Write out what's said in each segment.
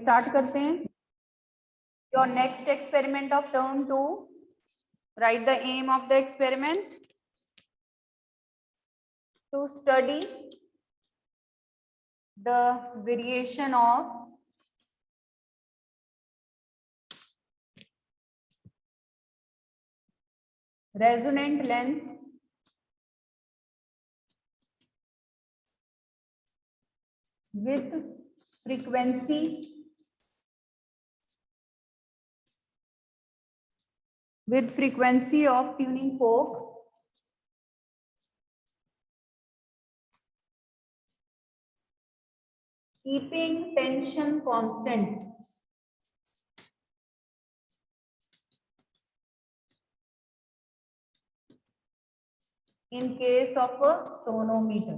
Start करते हैं. Your next experiment of term 2. Write the aim of the experiment. To study the variation of resonant length with frequency of tuning fork keeping tension constant in case of a sonometer.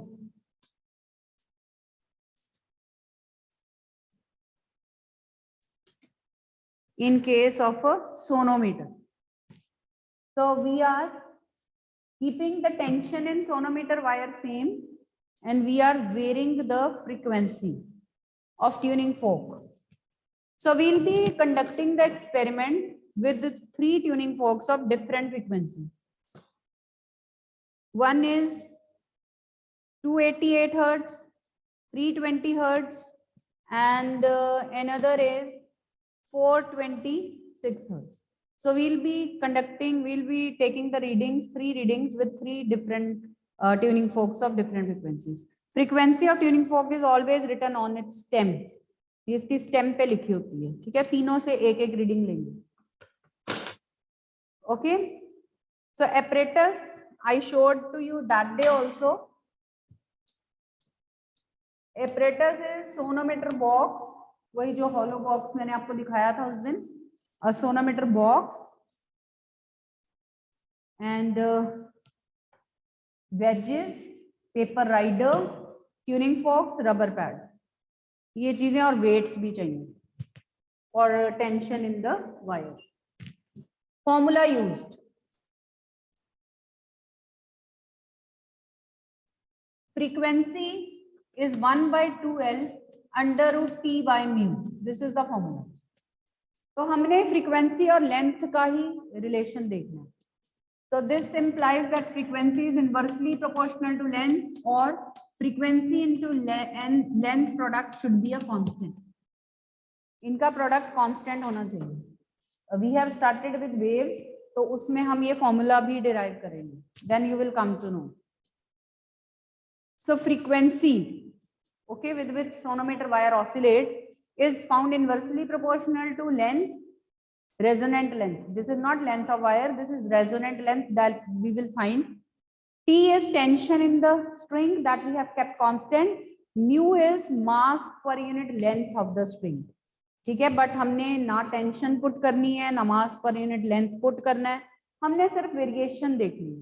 In case of a sonometer. So we are keeping the tension in sonometer wire same and we are varying the frequency of tuning fork. So we'll be conducting the experiment with 3 tuning forks of different frequencies. One is 288 Hertz, 320 Hertz, and another is 426 Hertz. So we'll be taking the readings, 3 readings with 3 different tuning forks of different frequencies. Frequency of tuning fork is always written on its stem. इसकी stem पे लिखी होती है, ठीक है. तीनों से एक रीडिंग लेंगे. Okay. So apparatus I showed to you that day also. Apparatus is sonometer box, वही जो hollow box मैंने आपको दिखाया था उस दिन. A sonometer box and wedges, paper rider, tuning forks, rubber pad. ये चीजें और weights भी चाहिए for tension in the wire. Formula used. Frequency is 1/2L under root T by mu. This is the formula. तो हमने frequency और length का ही relation देखना है. So this implies that frequency is inversely proportional to length or frequency into length product should be a constant. इनका product constant होना चाहिए. We have started with waves, तो उसमें हम ये formula भी derive करेंगे. Then you will come to know. So frequency, okay, with which sonometer wire oscillates is found inversely proportional to length, resonant length. This is not length of wire, this is resonant length that we will find. T is tension in the string that we have kept constant. Mu is mass per unit length of the string. ठीक है, but हमने ना tension put करनी है ना मास per unit length put करना है, हमने सिर्फ वेरिएशन देखनी है.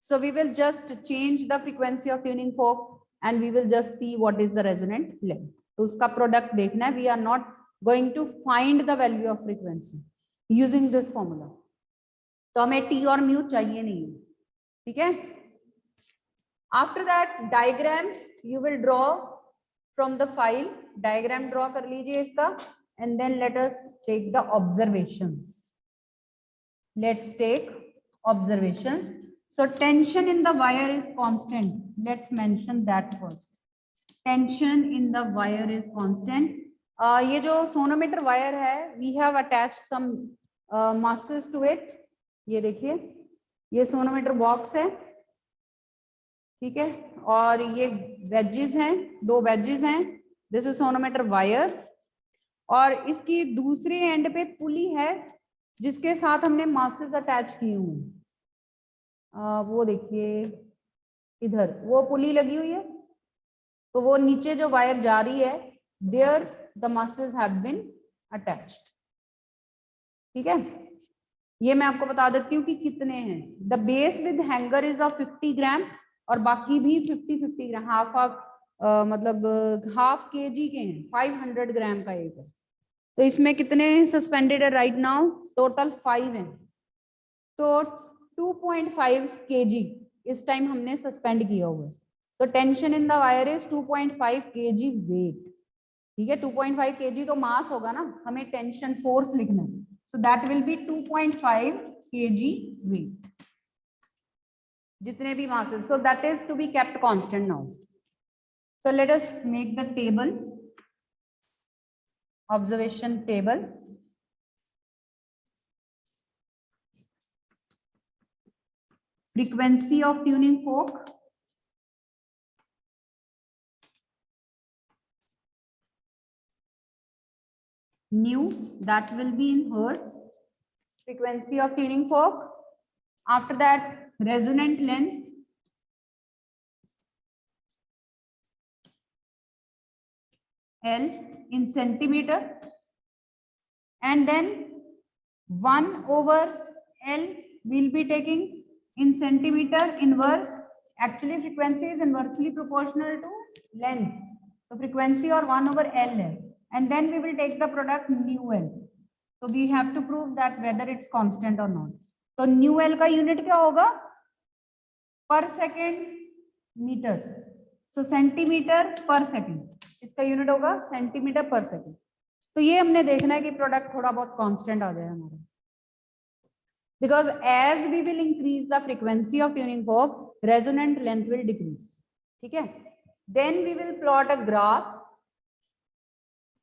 So we will just change the frequency of tuning fork and we will just see what is the resonant length. तो उसका प्रोडक्ट देखना है. We are not going to find the value of frequency using this formula. तो हमें T और mu चाहिए नहीं है, ठीक है. After that diagram you will draw from the file. Diagram draw कर लीजिए इसका and then let us take the observations. Let's take observations. So tension in the wire is constant. Let's mention that first. Tension in the wire is constant. ये जो sonometer wire है, we have attached some masses to it. ये देखिए, ये sonometer box है, ठीक है, और ये wedges हैं, 2 wedges हैं. This is sonometer wire. और इसकी दूसरे एंड पे पुली है जिसके साथ हमने masses अटैच किए हुए हैं. वो देखिए इधर वो पुली लगी हुई है, तो वो नीचे जो वायर जा रही है, there the masses have been attached. ठीक है, ये मैं आपको बता देती हूँ कि कितने हैं. The base with hanger is of 50 ग्राम और बाकी भी 50 ग्राम, मतलब हाफ kg के हैं. 500 ग्राम का एक है. तो इसमें कितने सस्पेंडेड है राइट नाउ? टोटल 5 हैं. तो 2.5 kg इस टाइम हमने सस्पेंड किया हुआ है. तो tension in the wire is 2.5 kg weight. ठीक है, 2.5 kg तो मास होगा ना, हमें टेंशन फोर्स लिखना है, so that will be 2.5 kg weight, जितने भी masses, so that is to be kept constant now. So let us make the table, observation table. Frequency of tuning fork. Nu, that will be in hertz. Frequency of tuning fork. After that, resonant length. L in centimeter, and then 1 over L will be taking in centimeter inverse. Actually frequency is inversely proportional to length, so frequency or 1 over L है, and then we will take the product nu L. So we have to prove that whether it's constant or not. So nu L का unit क्या होगा? Per second meter. So centimetre पर second, इसका unit होगा centimetre पर second. तो ये हमने देखना है कि प्रोडक्ट थोड़ा बहुत कांस्टेंट आ जाए हमारा, because as we will increase the frequency of tuning fork, resonant length will decrease. ठीक है, then we will plot a graph.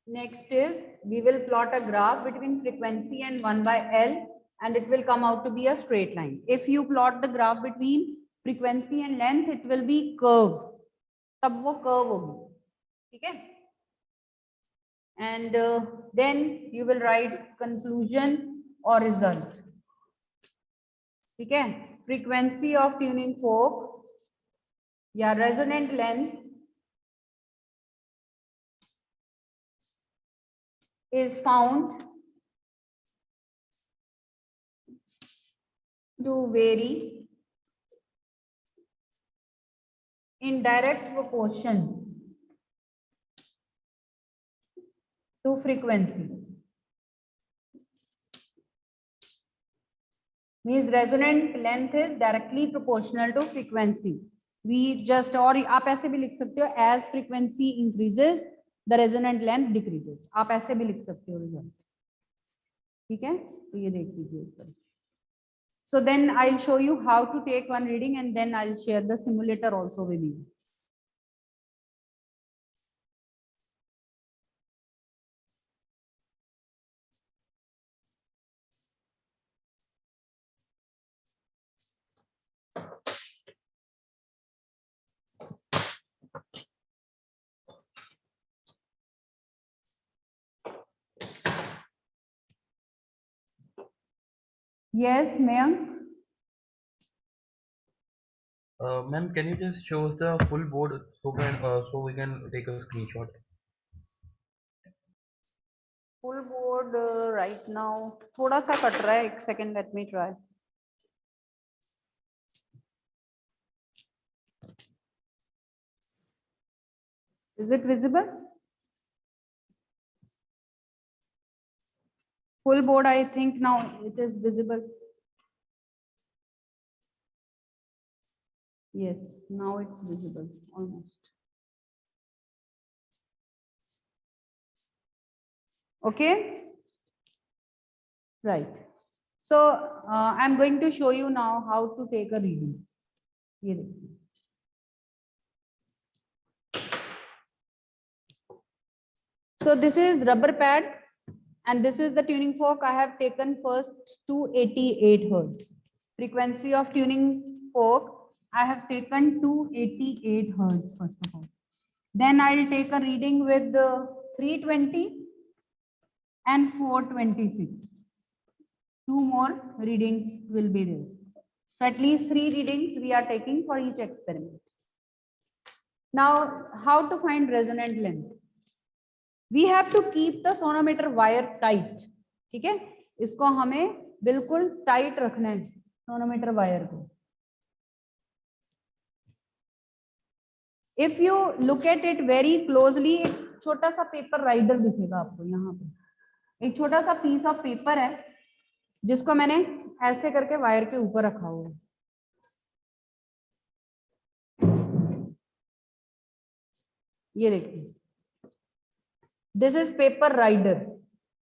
Next is we will plot a graph between frequency and 1 by L, and it will come out to be a straight line. If you plot the graph between frequency and length, it will be curve, तब वो curve होगी. ठीक है, and then you will write conclusion और result. ठीक है, frequency of tuning fork या resonant length is found to very in direct proportion to frequency. Means resonant length is directly proportional to frequency. We just, और आप ऐसे भी लिख सकते हो, as frequency increases the resonant length decreases. आप ऐसे भी लिख सकते हो रिजल्ट. ठीक है, तो ये देख लीजिए. So then I'll show you how to take one reading, and then I'll share the simulator also with you. Yes, Mayank. Ma'am, can you just show us the full board so we can take a screenshot? Full board right now थोड़ा सा cut रहा है, एक second, let me try. Is it visible? Full board, I think now it is visible. Yes, now it's visible almost. Okay, right. So I'm going to show you now how to take a reading. ये देखिए. So this is rubber pad, and this is the tuning fork. I have taken first 288 hertz. Frequency of tuning fork, I have taken 288 hertz first of all. Then I'll take a reading with 320 and 426. Two more readings will be there. So at least 3 readings we are taking for each experiment. Now, how to find resonant length? We have to keep the sonometer wire tight. ठीक है, इसको हमें बिल्कुल tight रखना है sonometer wire को. If you look at it very closely, एक छोटा सा पेपर राइडर दिखेगा आपको यहाँ पे. एक छोटा सा पीस ऑफ पेपर है जिसको मैंने ऐसे करके वायर के ऊपर रखा हुआ है. ये देखिए, this is paper rider,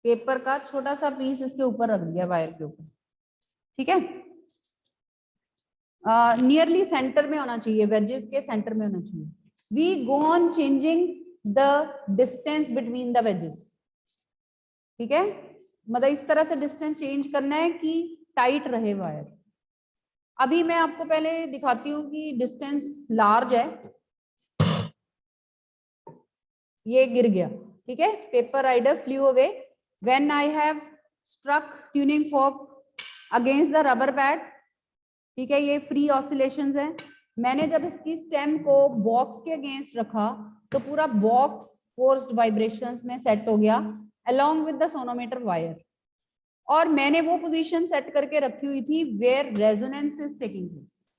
paper का छोटा सा पीस इसके ऊपर रख दिया वायर के ऊपर, ठीक है। नियरली सेंटर में होना चाहिए, वेजेस के सेंटर में होना चाहिए। We go on changing the distance between the wedges, ठीक है, मतलब इस तरह से डिस्टेंस चेंज करना है कि टाइट रहे वायर। अभी मैं आपको पहले दिखाती हूँ कि डिस्टेंस लार्ज है, ये गिर गया, ठीक है, paper rider flew away when I have struck tuning fork against the rubber pad, ठीक है, ये फ्री ऑसिलेशंस है। मैंने जब इसकी स्टेम को बॉक्स के अगेंस्ट रखा तो पूरा बॉक्स फोर्स्ड वाइब्रेशंस में सेट हो गया along with the sonometer wire, और मैंने वो पोजीशन सेट करके रखी हुई थी where resonance is taking place.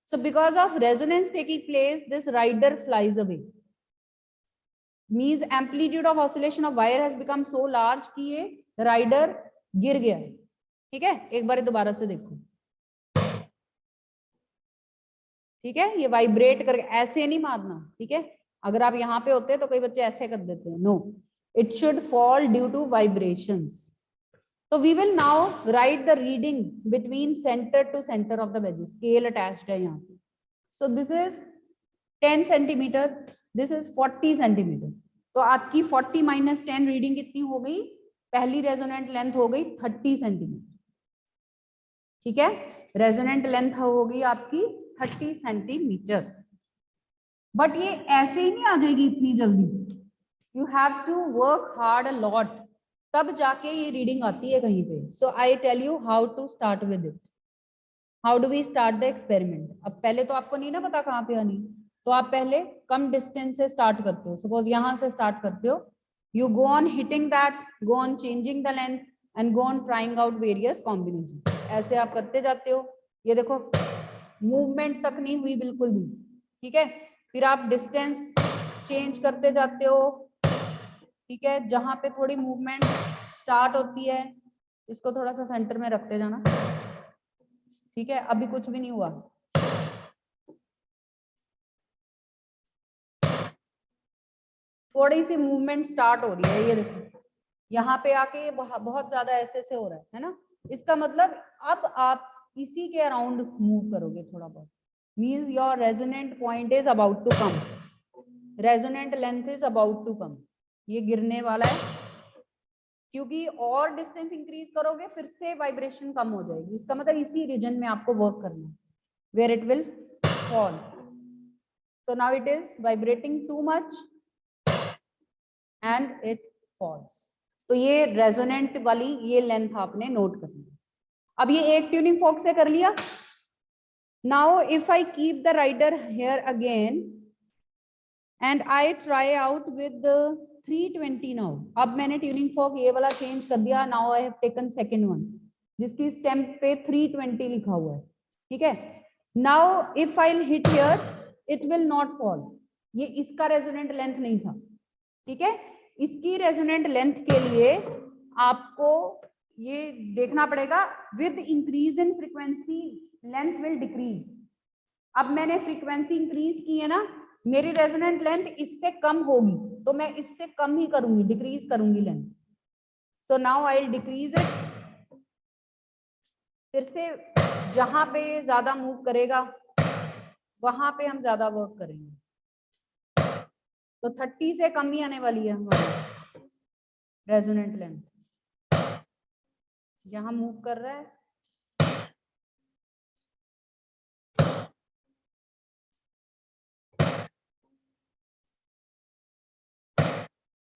So because of resonance taking place this rider flies away, means amplitude of oscillation of wire has become so large कि ये rider गिर गया, ठीक है। एक बार दोबारा से देखो, ठीक है, ये वाइब्रेट करके ऐसे नहीं मारना, ठीक है। अगर आप यहाँ पे होते तो कई बच्चे ऐसे कर देते हैं, no, it should fall due to vibrations. So we will now write the reading between center to center of the wedge. Scale attached है यहाँ पे. So this is 10 centimeter. This is 40 centimeter. तो आपकी 40 minus 10 रीडिंग कितनी हो गई? पहली resonant length हो गई 30 सेंटीमीटर, ठीक है। रेजोनेंट लेंथ हो गई आपकी 30 सेंटीमीटर। बट ये ऐसे ही नहीं आ जाएगी इतनी जल्दी, you have to work hard a lot, तब जाके ये रीडिंग आती है कहीं पे। So I tell you how to start with it, how do we start the experiment. अब पहले तो आपको नहीं ना पता कहाँ पे आनी, तो आप पहले कम डिस्टेंस से स्टार्ट करते हो, सपोज यहाँ से स्टार्ट करते हो, you go on hitting that, go on changing the length and go on trying out various combination, ऐसे आप करते जाते हो। ये देखो मूवमेंट तक नहीं हुई बिल्कुल भी, ठीक है। फिर आप डिस्टेंस चेंज करते जाते हो, ठीक है, जहां पे थोड़ी मूवमेंट स्टार्ट होती है इसको थोड़ा सा सेंटर में रखते जाना, ठीक है। अभी कुछ भी नहीं हुआ, थोड़ी सी मूवमेंट स्टार्ट हो रही है, ये देखो यहाँ पे आके बहुत ज्यादा ऐसे से हो रहा है ना, इसका मतलब अब आप इसी के अराउंड मूव करोगे थोड़ा बहुत, means your resonant point is about to come, resonant length is about to come, ये गिरने वाला है, क्योंकि और डिस्टेंस इंक्रीज करोगे फिर से वाइब्रेशन कम हो जाएगी, इसका मतलब इसी रीजन में आपको वर्क करना है where it will fall. So now it is vibrating too much and it falls. तो ये रेजोनेंट वाली ये लेंथ आपने नोट करनी है। अब ये एक ट्यूनिंग फोर्क से कर लिया। Now if I keep the rider here again and I try out with 320 now, अब मैंने ट्यूनिंग फोर्क ये वाला चेंज कर दिया, now I have taken second one जिसकी स्टेम्प पे 320 लिखा हुआ है, ठीक है। Now if I hit here it will not fall, ये इसका रेजोनेंट लेंथ नहीं था, ठीक है। इसकी रेजोनेंट लेंथ के लिए आपको ये देखना पड़ेगा with increase in frequency length will decrease. अब मैंने फ्रीक्वेंसी इंक्रीज की है ना, मेरी रेजोनेंट लेंथ इससे कम होगी तो मैं इससे कम ही करूंगी, डिक्रीज करूंगी length. So now I will decrease it, फिर से जहां पे ज्यादा मूव करेगा वहां पे हम ज्यादा वर्क करेंगे, तो 30 से कम ही आने वाली है हमारी रेजोनेंट लेंथ, यहां मूव कर रहा है,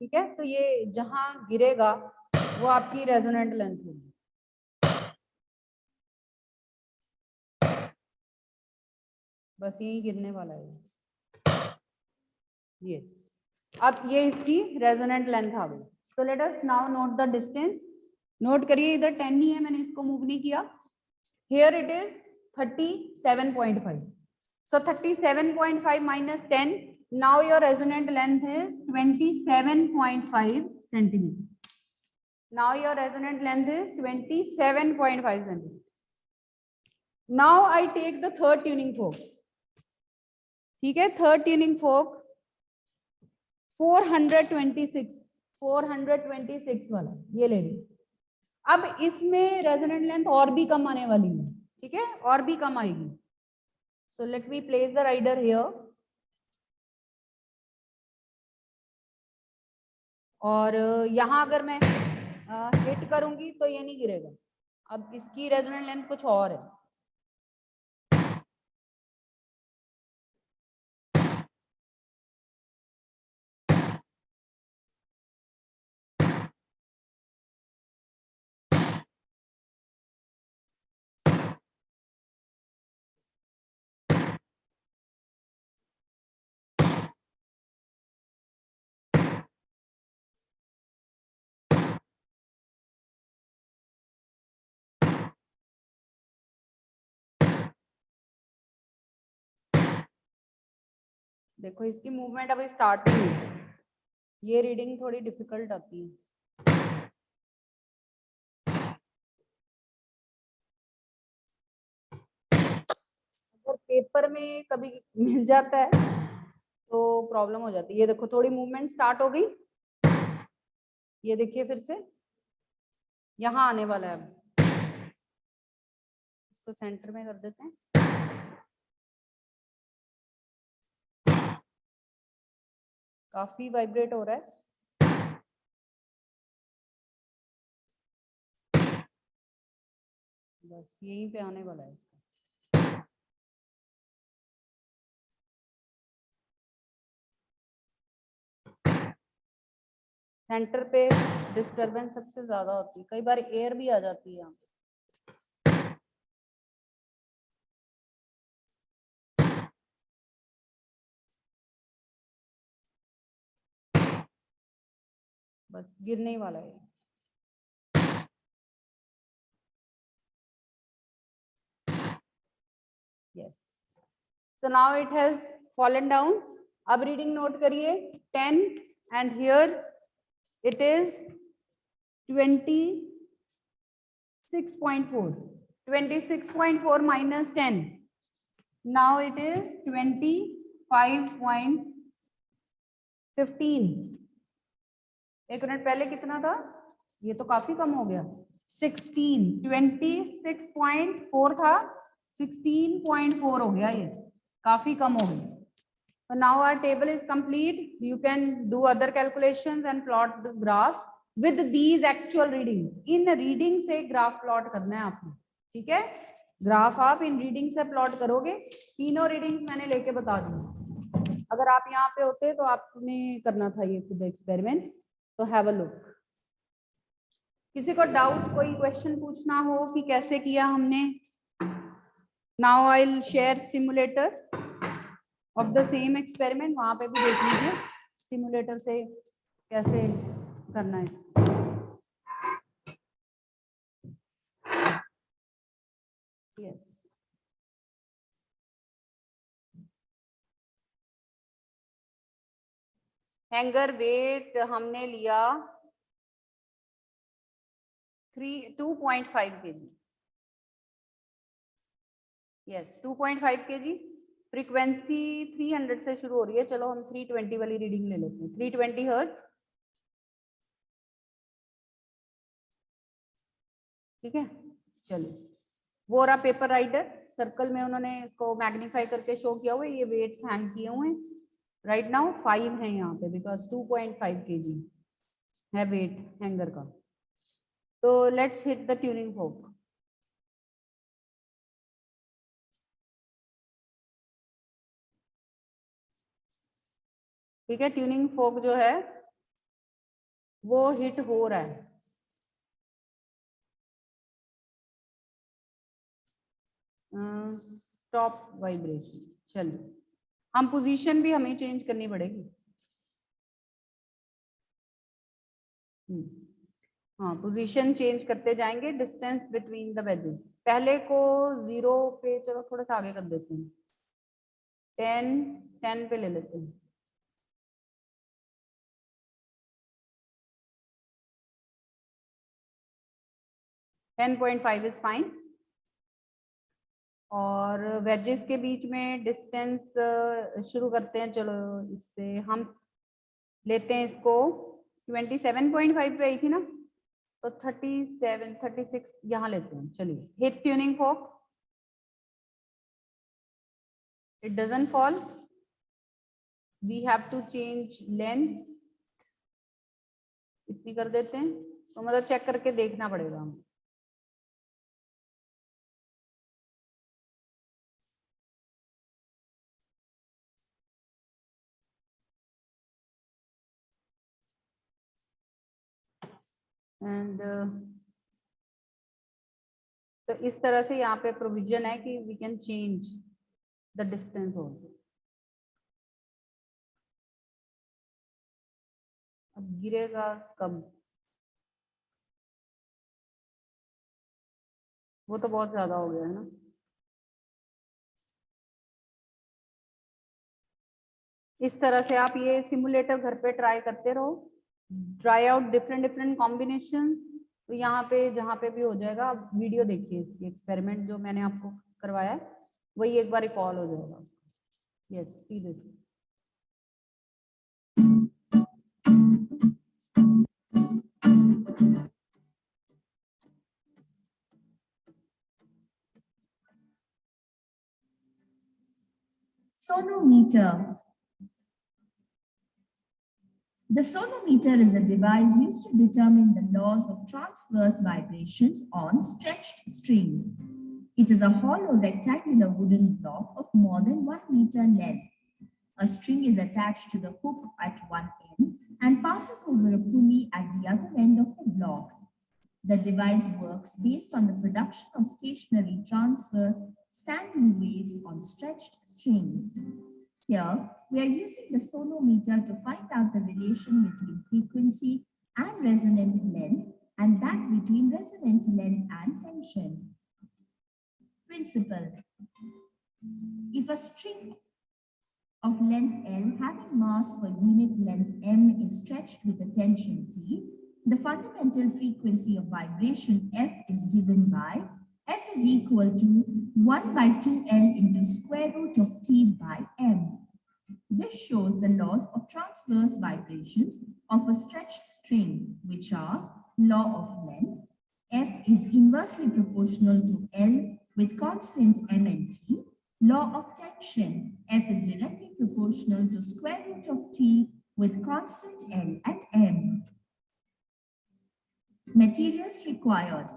ठीक है। तो ये जहां गिरेगा वो आपकी रेजोनेंट लेंथ होगी, बस यही गिरने वाला है, यस। अब ये इसकी रेजोनेंट लेंथ आ गई। So let us now note the distance, note करिए, इधर 10 ही है, मैंने इसको मूव नहीं किया, here it is 37.5, so 37.5 minus 10, now your resonant length is 27.5 centimeter. Now your resonant length is 27.5 centimeter. Now I take the third tuning fork, ठीक है, third tuning fork 426 426 वाला ये ले ली। अब इसमें रेजोनेंट लेंथ और भी कम आने वाली है, ठीक है, और भी कम आएगी। So let me place the rider here, और यहाँ अगर मैं हिट करूंगी तो ये नहीं गिरेगा। अब इसकी रेजोनेंट लेंथ कुछ और है। देखो इसकी मूवमेंट अभी स्टार्ट नहीं हुई, ये रीडिंग थोड़ी डिफिकल्ट आती है। अगर पेपर में कभी मिल जाता है तो प्रॉब्लम हो जाती है। ये देखो थोड़ी मूवमेंट स्टार्ट हो गई, ये देखिए फिर से यहाँ आने वाला है। अब इसको सेंटर में कर देते हैं। काफी वाइब्रेट हो रहा है। बस यहीं पे आने वाला है इसका। सेंटर पे डिस्टरबेंस सबसे ज्यादा होती है, कई बार एयर भी आ जाती है यहाँ पे। बस गिरने ही वाला है। Yes, so now it has fallen down. अब रीडिंग नोट करिए 10 and here it is 26.4. 26.4 minus 10. Now it is 25.15. एक मिनट पहले कितना था? ये तो काफी कम हो गया। 16, 26.4 था, 16.4 हो गया, ये काफी कम हो गया। So now our table is complete. You can do other calculations and plot the graph with these actual readings. In reading से ग्राफ प्लॉट करना है आपने, ठीक है। ग्राफ आप इन रीडिंग से प्लॉट करोगे। तीनों रीडिंग्स मैंने लेके बता दी। अगर आप यहाँ पे होते तो आपने करना था ये खुद एक्सपेरिमेंट। तो हैव अ लुक। किसी को डाउट, कोई क्वेश्चन पूछना हो कि कैसे किया हमने? Now I will share simulator of the same experiment, वहां पे भी देख लीजिए सिमुलेटर से कैसे करना है इसको। यस, हैंगर वेट हमने लिया 2.5 kg। Yes, 2.5 kg। फ्रीक्वेंसी 300 से शुरू हो रही है। चलो हम 320 वाली रीडिंग ले लेते हैं। 320 हर्ट्ज, ठीक है। चलिए, वो रहा पेपर राइडर। सर्कल में उन्होंने इसको मैग्नीफाई करके शो किया हुआ है। ये वेट्स हैंग किए हुए हैं। राइट नाउ 5 है यहाँ पे, बिकॉज 2.5 kg है वेट हैंगर का। तो लेट्स हिट द ट्यूनिंग फोक। ठीक है, ट्यूनिंग फोक जो है वो हिट हो रहा है। Stop vibration. चलिए, हम पोजीशन भी हमें चेंज करनी पड़ेगी। हाँ, पोजीशन चेंज करते जाएंगे। डिस्टेंस बिटवीन द वेजेस, पहले को 0 पे, चलो थोड़ा सा आगे कर देते हैं। 10 पे ले लेते हैं। Ten 10.5 is fine. और वेजेस के बीच में डिस्टेंस शुरू करते हैं। चलो इससे हम लेते हैं इसको 27.5 पे आई थी ना, तो 37 36 यहाँ लेते हैं. चलिए, hit tuning folk, it doesn't fall, we have to change length, इतनी कर देते हैं. तो मतलब चेक करके देखना पड़ेगा हमें. एंड तो इस तरह से यहाँ पे प्रोविजन है कि we can change the distance also. अब गिरेगा कब, वो तो बहुत ज्यादा हो गया है ना. इस तरह से आप ये सिमुलेटर घर पे ट्राई करते रहो, try out different different combinations. तो यहाँ पे जहाँ पे भी हो जाएगा, आप वीडियो देखिए, इसकी एक्सपेरिमेंट जो मैंने आपको करवाया है वही एक बार रिकॉल हो जाएगा. Yes, see this. Sonometer. The sonometer is a device used to determine the laws of transverse vibrations on stretched strings. It is a hollow rectangular wooden block of more than 1 meter length. A string is attached to the hook at one end and passes over a pulley at the other end of the block. The device works based on the production of stationary transverse standing waves on stretched strings. Here, we are using the sonometer to find out the relation between frequency and resonant length, and that between resonant length and tension. Principle. If a string of length L having mass per unit length M is stretched with a tension T, the fundamental frequency of vibration F is given by F is equal to 1 by 2L into square root of T by M. This shows the laws of transverse vibrations of a stretched string, which are law of length. F is inversely proportional to L with constant M and T. Law of tension. F is directly proportional to square root of T with constant L and M. Materials required.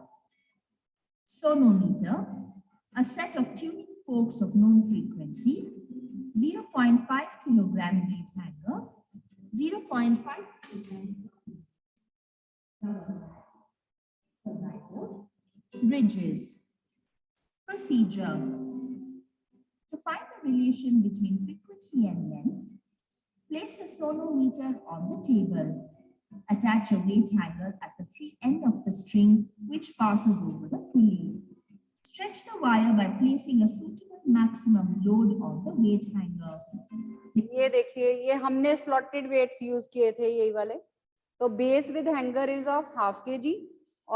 Sonometer, a set of tuning forks of known frequency, 0.5 kilogram weight hanger, 0.5 bridges. Procedure. To find the relation between frequency and length, place the sonometer on the table. Attach a weight hanger at the free end of the string which passes over the pulley. Stretch the wire by placing a suitable maximum load on the weight hanger. ये देखिए, ये हमने slotted weights use किए थे, यही वाले. तो base with hanger is of ½ kg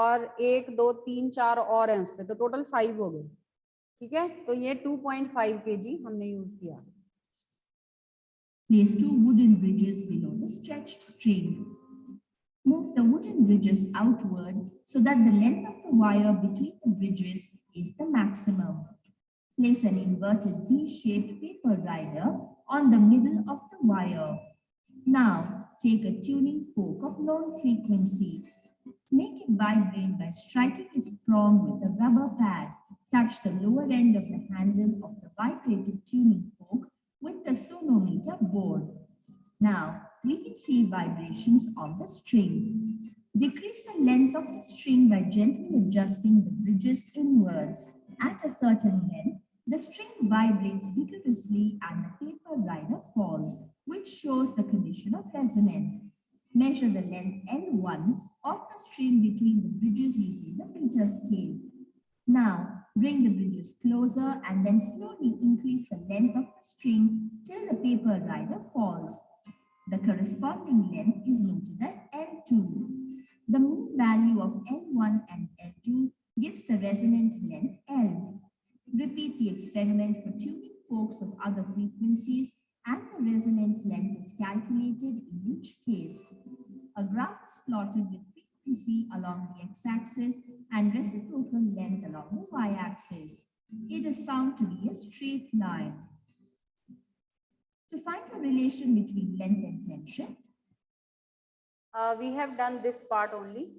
और 1 2 3 4 और हैं उस पे, तो टोटल 5 हो गए. ठीक है, तो ये 2.5 kg हमने यूज किया. Place 2 wooden bridges below the stretched string. Move the wooden bridges outward so that the length of the wire between the bridges is the maximum. Place an inverted V-shaped paper rider on the middle of the wire. Now, take a tuning fork of known frequency. Make it vibrate by striking its prong with a rubber pad. Touch the lower end of the handle of the vibrating tuning fork with the sonometer board. Now, we can see vibrations on the string. Decrease the length of the string by gently adjusting the bridges inwards. At a certain length, the string vibrates vigorously and the paper rider falls, which shows the condition of resonance. Measure the length L1 of the string between the bridges using the meter scale. Now, bring the bridges closer and then slowly increase the length of the string till the paper rider falls. The corresponding length is noted as L2. The mean value of L1 and L2 gives the resonant length L. Repeat the experiment for tuning forks of other frequencies and the resonant length is calculated in each case. A graph is plotted with frequency along the x-axis and reciprocal length along the y-axis. It is found to be a straight line. To find the relation between length and tension, we have done this part only.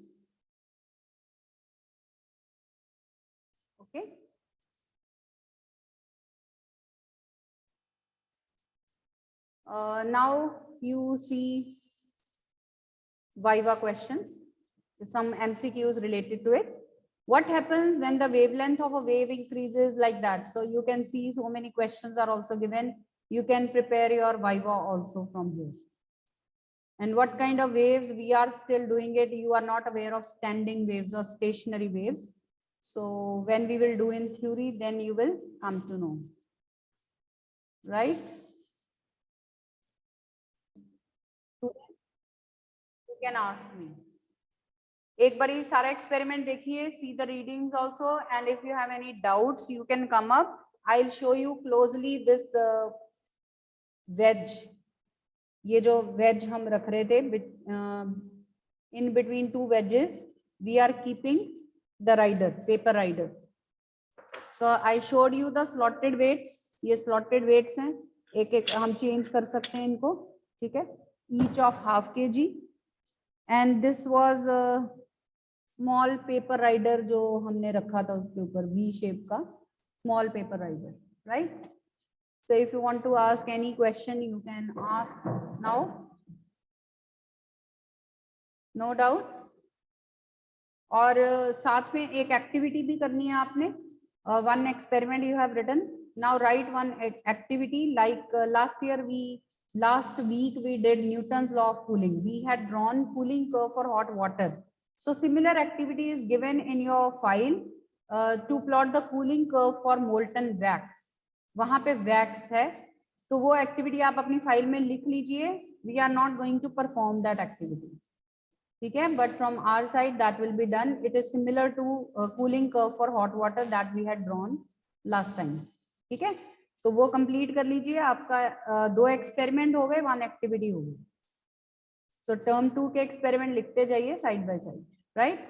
Okay. Now you see Viva questions, some MCQs related to it. What happens when the wavelength of a wave increases like that? So you can see so many questions are also given. You can prepare your Viva also from here. And what kind of waves we are still doing it? You are not aware of standing waves or stationary waves. So when we will do in theory, then you will come to know, right? You can ask me. एक बारी सारा experiment देखिए, see the readings also, and if you have any doubts, you can come up. I'll show you closely this wedge. ये जो wedge हम रख रहे थे, in between two wedges, we are keeping the rider, paper rider. So I showed you the slotted weights. ये slotted weights हैं, एक एक हम change कर सकते हैं इनको, ठीक है? Each of half kg. And this was a small paper rider जो हमने रखा था उसके ऊपर V shape का small paper rider, right? So if you want to ask any question, you can ask now. No doubts? और साथ में एक एक्टिविटी भी करनी है आपने. One experiment you have written. Now write one activity like last week we did Newton's law of cooling. We had drawn cooling curve for hot water. So similar activity is given in your file to plot the cooling curve for molten wax. वहां पे wax है, तो वो activity आप अपनी file में लिख लीजिए. We are not going to perform that activity. ठीक है, but from our side that will be done. It is similar to cooling curve for hot water that we had drawn last time. ठीक है, तो वो complete कर लीजिए. आपका 2 experiment हो गए, 1 activity हो गई. So term 2 के experiment लिखते जाइए side by side, right?